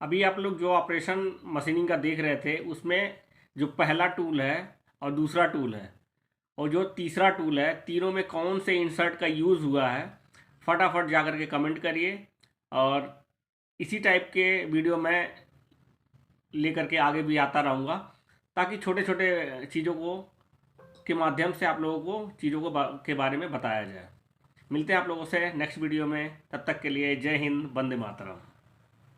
अभी आप लोग जो ऑपरेशन मशीनिंग का देख रहे थे उसमें जो पहला टूल है और दूसरा टूल है और जो तीसरा टूल है, तीनों में कौन से इंसर्ट का यूज़ हुआ है, फटाफट जा कर के कमेंट करिए। और इसी टाइप के वीडियो मैं लेकर के आगे भी आता रहूँगा, ताकि छोटे छोटे चीज़ों को के माध्यम से आप लोगों को चीज़ों को के बारे में बताया जाए। मिलते हैं आप लोगों से नेक्स्ट वीडियो में, तब तक के लिए जय हिंद, वंदे मातरम।